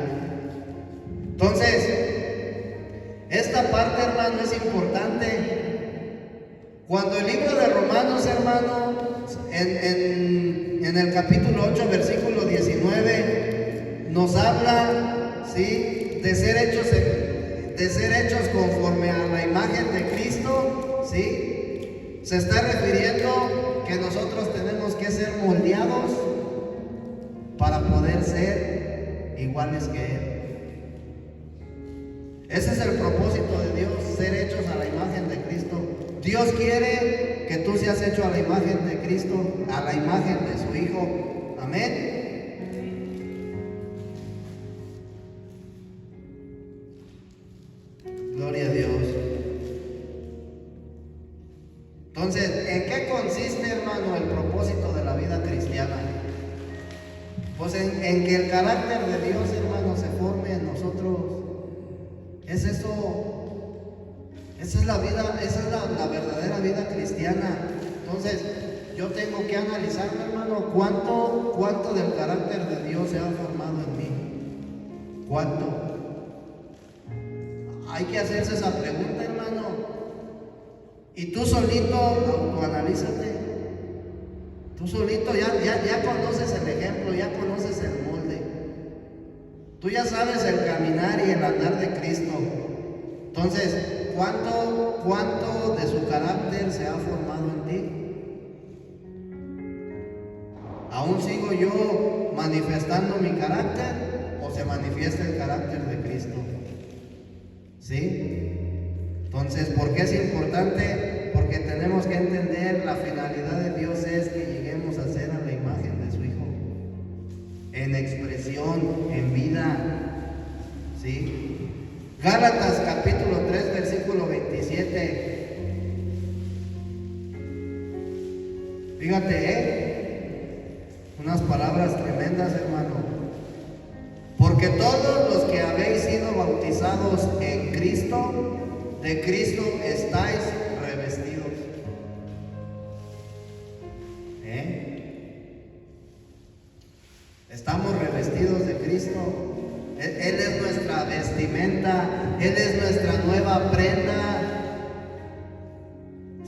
Entonces, esta parte, hermano, es importante. Cuando el libro de Romanos, hermano, en el capítulo 8, versículo 19, nos habla, ¿sí?, de ser hechos conforme a la imagen de Cristo, ¿sí? Se está refiriendo que nosotros tenemos que ser moldeados para poder ser iguales que Él. Ese es el propósito de Dios, ser hechos a la imagen de Cristo. Dios quiere que tú seas hecho a la imagen de Cristo, a la imagen de su Hijo. Amén. Gloria a Dios. Entonces, ¿en qué consiste, hermano, el propósito de la vida cristiana? Pues en que el carácter de Dios, hermano, se forme en nosotros. Es eso. Esa es la vida, esa es la verdadera vida cristiana. Entonces, yo tengo que analizarme, hermano, cuánto del carácter de Dios se ha formado en mí. ¿Cuánto? Hay que hacerse esa pregunta, hermano. Y tú solito autoanalízate. Tú solito ya conoces el ejemplo, ya conoces el molde. Tú ya sabes el caminar y el andar de Cristo. Entonces, ¿cuánto de su carácter se ha formado en ti? ¿Aún sigo yo manifestando mi carácter o se manifiesta el carácter de Cristo? ¿Sí? Entonces, ¿por qué es importante? Porque tenemos que entender la finalidad de Dios es que lleguemos a ser a la imagen de su Hijo. En expresión, en vida. ¿Sí? Gálatas capítulo 3, versículo 27. Fíjate, unas palabras tremendas, hermano. Porque todos los que habéis sido bautizados en Cristo, de Cristo estáis revestidos. Estamos revestidos de Cristo. Él es nuestra vestimenta, Él es nuestra nueva prenda,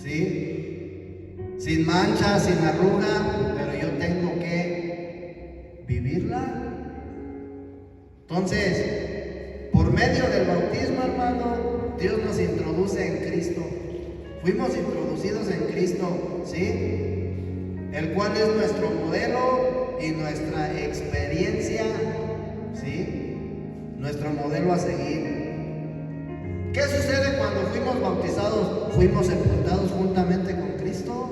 ¿sí? Sin mancha, sin arruga, pero yo tengo que vivirla. Entonces, por medio del bautismo, hermano, Dios nos introduce en Cristo. Fuimos introducidos en Cristo, ¿sí? El cual es nuestro modelo y nuestra experiencia, ¿sí? Nuestro modelo a seguir. ¿Qué sucede cuando fuimos bautizados? Fuimos sepultados juntamente con Cristo.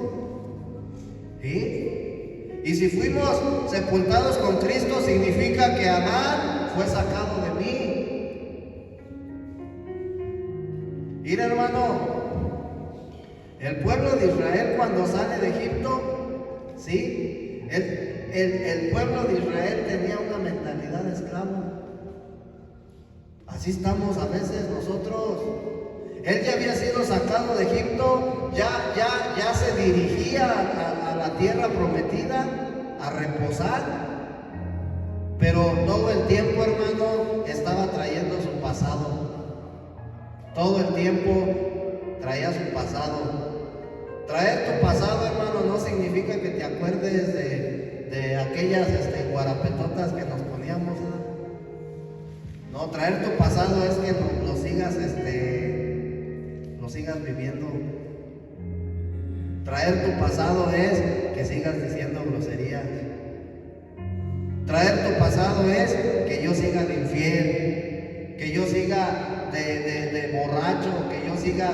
¿Sí? Y si fuimos sepultados con Cristo, significa que Adán fue sacado de mí. Mira, hermano, el pueblo de Israel cuando sale de Egipto, ¿sí? El pueblo de Israel tenía una mentalidad de esclavo. Así estamos a veces nosotros. Él ya había sido sacado de Egipto, ya se dirigía a la tierra prometida, a reposar. Pero todo el tiempo, hermano, estaba trayendo su pasado. Todo el tiempo traía su pasado. Traer tu pasado, hermano, no significa que te acuerdes de aquellas guarapetotas que nos poníamos, ¿no? No, traer tu pasado es que lo sigas viviendo. Traer tu pasado es que sigas diciendo groserías. Traer tu pasado es que yo siga de infiel, que yo siga de borracho, que yo siga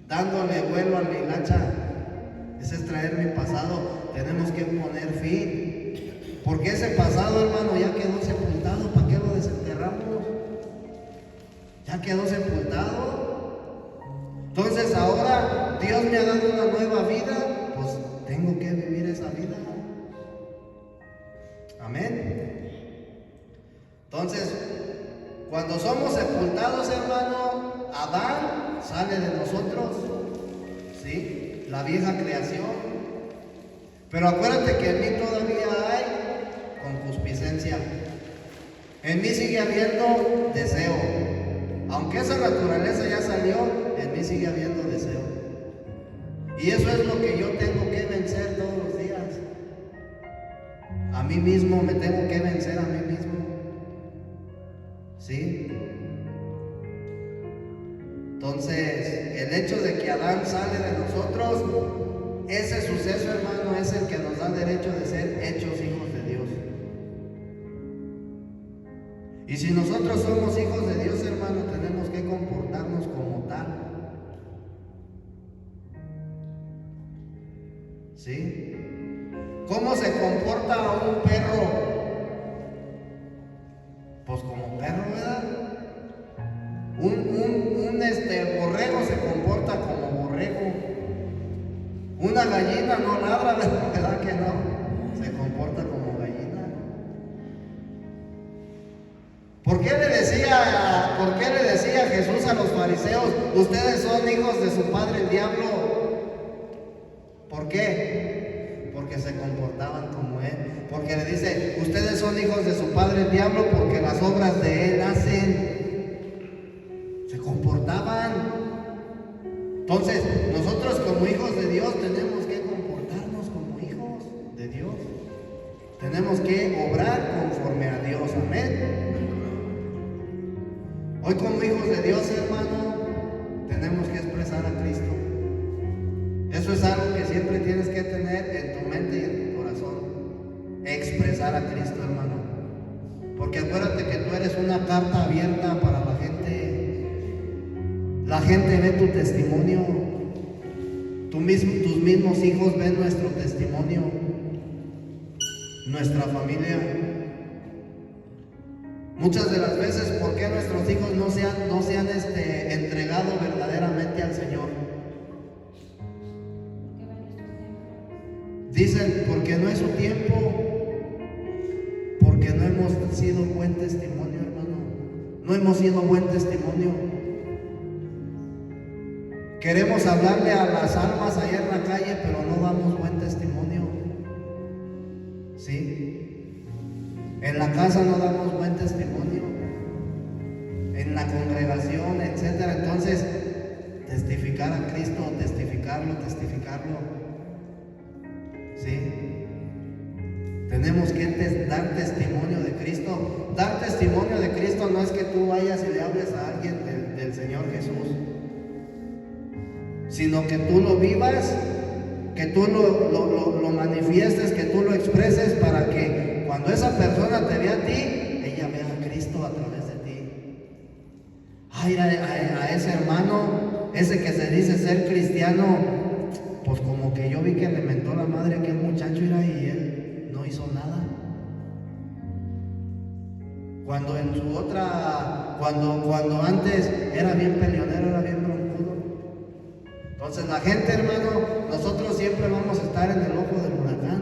dándole vuelo a mi hilacha. Ese es traer mi pasado. Tenemos que poner fin. Porque ese pasado, hermano, ya quedó sepultado. ¿Para qué lo desenterramos? Ya quedó sepultado. Entonces ahora Dios me ha dado una nueva vida, pues tengo que vivir esa vida. Amén. Entonces, Cuando somos sepultados, hermano, Adán sale de nosotros, ¿sí? La vieja creación. Pero acuérdate que en mí todavía hay concupiscencia. En mí sigue habiendo deseo. Aunque esa naturaleza ya salió, en mí sigue habiendo deseo. Y eso es lo que yo tengo que vencer todos los días. A mí mismo me tengo que vencer a mí mismo. ¿Sí? Entonces, el hecho de que Adán sale de nosotros, ese suceso, hermano, es el que nos da derecho de ser hechos hijos de Dios. Y si nosotros somos hijos de Dios, hermano, tenemos que comportarnos como tal. ¿Sí? ¿Cómo se comporta un perro? Pues como perro, ¿verdad? Un borrego se comporta como borrego. Una gallina no ladra, ¿verdad que no? Se comporta como gallina. ¿Por qué le decía Jesús a los fariseos, ustedes son hijos de su padre el diablo? ¿Por qué? Porque se comportaban como él. Porque le dice, ustedes son hijos de su padre el diablo porque las obras de él hacen. Se comportaban. Entonces, nosotros como hijos de Dios tenemos que comportarnos como hijos de Dios. Tenemos que obrar conforme a Dios. Amén. Hoy como hijos de Dios, hermano, tenemos que expresar a Cristo. Eso es algo que siempre tienes que tener en tu mente y en tu corazón. Expresar a Cristo, hermano. Porque acuérdate que tú eres una carta abierta para la gente. La gente ve tu testimonio. Tus mismos hijos ven nuestro testimonio. Nuestra familia. Muchas de las veces, ¿por qué nuestros hijos no se han entregado verdaderamente al Señor? Dicen, porque no es su tiempo, porque no hemos sido buen testimonio, hermano. No hemos sido buen testimonio. Queremos hablarle a las almas allá en la calle, pero no damos buen testimonio. ¿Sí? En la casa no damos buen testimonio. En la congregación, etc. Entonces, testificar a Cristo, testificarlo. ¿Sí? Tenemos que dar testimonio de Cristo. Dar testimonio de Cristo no es que tú vayas y le hables a alguien del Señor Jesús, sino que tú lo vivas, que tú lo manifiestes, que tú lo expreses para que cuando esa persona te vea a ti, ella vea a Cristo a través de ti. Ay, a ese hermano, ese que se dice ser cristiano, pues como que yo vi que le mentó la madre a aquel muchacho y él no hizo nada. Cuando en su otra, cuando antes era bien peleonero, era bien broncudo. Entonces la gente, hermano, nosotros siempre vamos a estar en el ojo del huracán.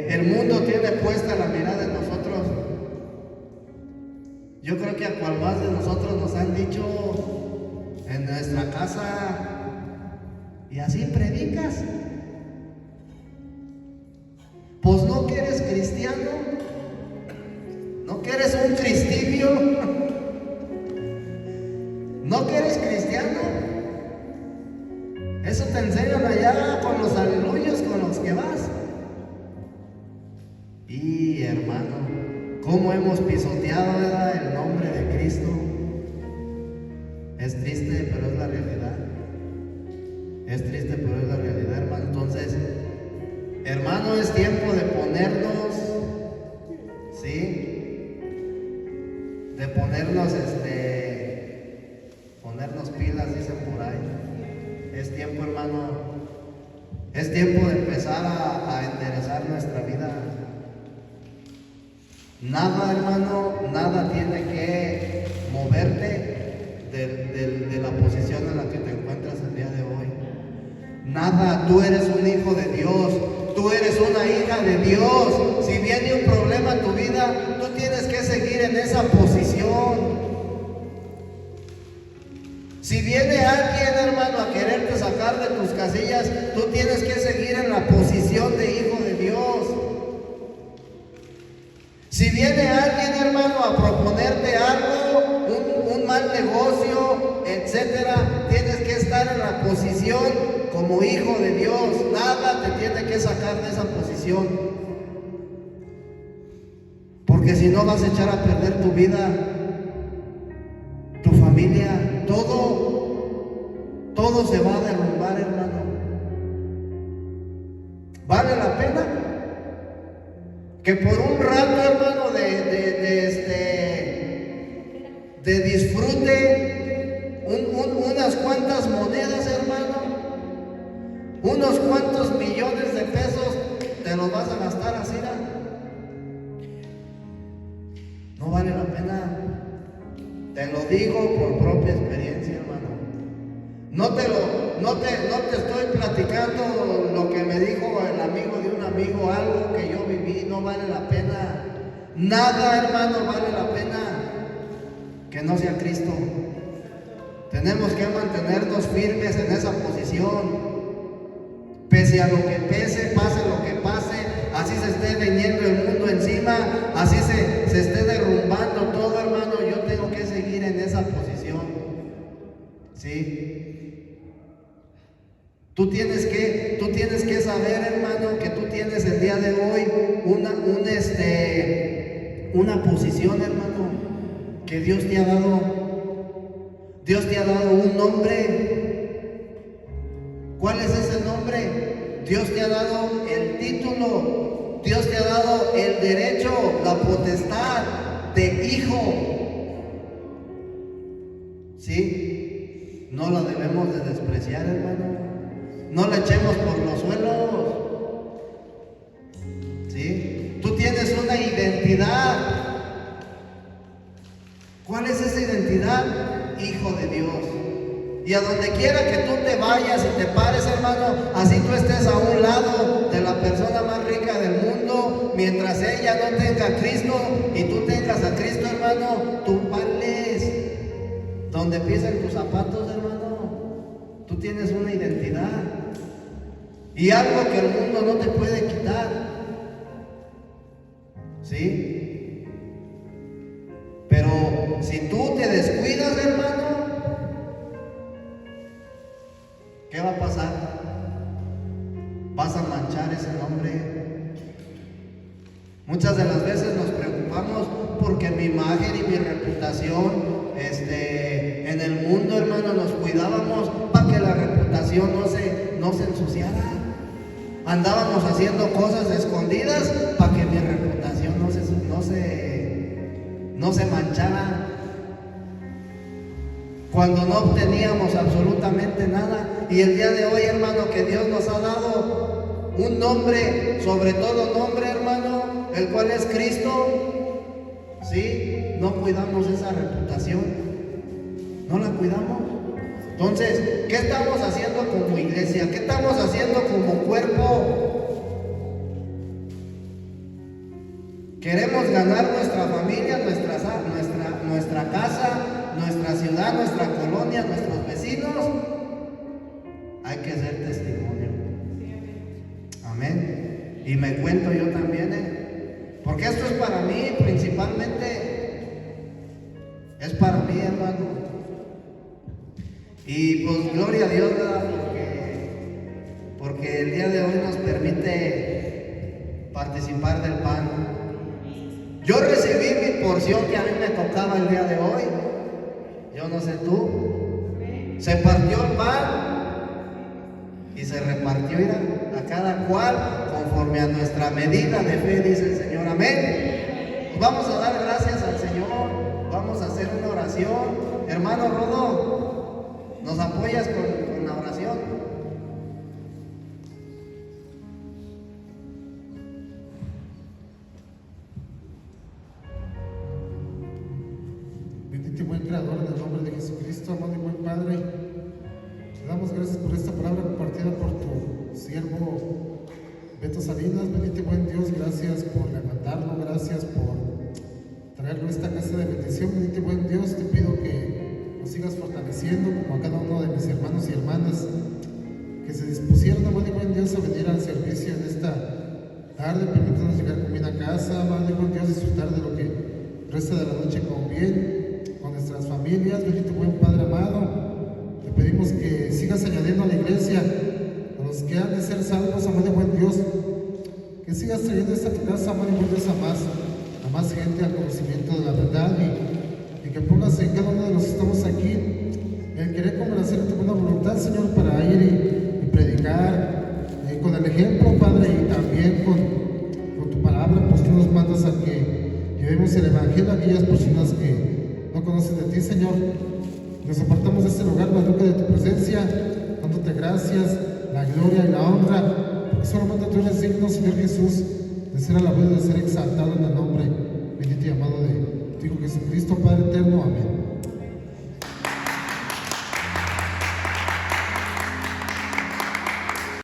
El mundo tiene puesta la mirada en nosotros. Yo creo que a cual más de nosotros nos han dicho en nuestra casa, y así predicas. Pues no que eres cristiano, no que eres un cristibio, no que eres cristiano. Eso te enseñan allá con los aleluyos con los que vas. Y hermano, cómo hemos pisoteado, ¿verdad?, el nombre de Cristo. Es triste, pero es la realidad. Es triste, pero es la realidad, hermano. Entonces, hermano, es tiempo de ponernos, ¿sí? De ponernos, ponernos pilas, dicen por ahí. Es tiempo, hermano. Es tiempo de empezar a enderezar nuestra vida. Nada, hermano, nada tiene que moverte de la posición en la que te encuentras el día de hoy. Nada, tú eres un hijo de Dios, Tú eres una hija de Dios. Si viene un problema en tu vida, tú tienes que seguir en esa posición. Si viene alguien, hermano, a quererte sacar de tus casillas, tú tienes que seguir en la posición de hijo de Dios. Si viene alguien, hermano, a proponerte algo, un mal negocio, etcétera, tienes que estar en la posición como hijo de Dios. Nada te tiene que sacar de esa posición, porque si no vas a echar a perder tu vida, tu familia, todo se va a derrumbar, hermano. ¿Vale la pena? Que por un rato, hermano, de disfrute, unas cuantas monedas, hermano, unos cuantos millones de pesos, te los vas a gastar así, no vale la pena. Te lo digo por propia experiencia, hermano. No te estoy platicando lo que me dijo el amigo de un amigo, algo que yo viví. No vale la pena. Nada, hermano, vale la pena que no sea Cristo. Tenemos que mantenernos firmes en esa posición. Pese a lo que pese, pase lo que pase, así se esté viniendo el mundo encima, así se esté derrumbando todo, hermano, yo tengo que seguir en esa posición. ¿Sí? Tú tienes que saber, hermano, que tú tienes el día de hoy una posición, hermano, que Dios te ha dado. Dios te ha dado un nombre. ¿Cuál es ese nombre? Dios te ha dado el título, Dios te ha dado el derecho, la potestad de hijo. ¿Sí? No lo debemos de despreciar, hermano. No la echemos por los suelos. ¿Sí? Tú tienes una identidad. ¿Cuál es esa identidad? Hijo de Dios. Y a donde quiera que tú te vayas y te pares, hermano, así tú estés a un lado de la persona más rica del mundo, mientras ella no tenga a Cristo y tú tengas a Cristo, hermano, tú vales. Donde pisen tus zapatos, hermano, tú tienes una identidad y algo que el mundo no te puede quitar. ¿Sí? Pero si tú te descuidas, hermano, ¿qué va a pasar? Vas a manchar ese nombre. Muchas de las veces nos preocupamos porque mi imagen y mi reputación, en el mundo, hermano, nos cuidábamos para que la reputación no se ensuciara. Andábamos haciendo cosas escondidas para que mi reputación no se manchara. Cuando no obteníamos absolutamente nada, y el día de hoy, hermano, que Dios nos ha dado un nombre, sobre todo nombre, hermano, el cual es Cristo, ¿sí? No cuidamos esa reputación, no la cuidamos. Entonces, ¿qué estamos haciendo como iglesia? ¿Qué estamos haciendo como cuerpo? Queremos ganar nuestra familia, nuestra casa, nuestra ciudad, nuestra colonia, nuestros vecinos. Hay que ser testimonio. Amén. Y me cuento yo también, porque esto es para mí, principalmente es para mí, hermano. Y pues gloria a Dios, ¿verdad? Porque el día de hoy nos permite participar del pan. Yo recibí mi porción que a mí me tocaba el día de hoy. Yo no sé tú. Se partió el pan y se repartió, mira, a cada cual conforme a nuestra medida de fe, dice el Señor. Amén. Pues vamos a dar gracias al Señor. Vamos a hacer una oración. Hermano Rodo, ¿nos apoyas con la oración? Bendito y buen Creador, en el nombre de Jesucristo, amado y buen Padre, te damos gracias por esta palabra compartida por tu siervo Beto Salinas, bendito y buen Dios, gracias por levantarlo, gracias por traerlo a esta casa de bendición, bendito y buen Dios, te pido que nos sigas fortaleciendo como a cada uno de mis hermanos y hermanas que se dispusieron, bendito y buen Dios, a venir al servicio en esta tarde, permítanos llegar con bien a casa, bendito y buen Dios, disfrutar de lo que resta de la noche con bien, con nuestras familias, bendito y buen Padre amado, te pedimos que sigas añadiendo a la iglesia a los que han de ser salvos, amado y buen Dios, que sigas trayendo esta tu casa, amado y buen Dios, a más gente al conocimiento de la verdad y que pongas en cada uno de los que estamos aquí el querer hacer tu buena voluntad, Señor, para ir y predicar con el ejemplo, Padre, y también con tu palabra, pues tú nos mandas a que llevemos el Evangelio a aquellas personas que no conocen de ti, Señor. Nos apartamos de este lugar, Padre, de tu presencia, dándote gracias, la gloria y la honra, porque solamente tú eres digno, Señor Jesús, de ser alabado y de ser exaltado en el nombre bendito y amado de tu Hijo Jesucristo, Padre eterno. Amén.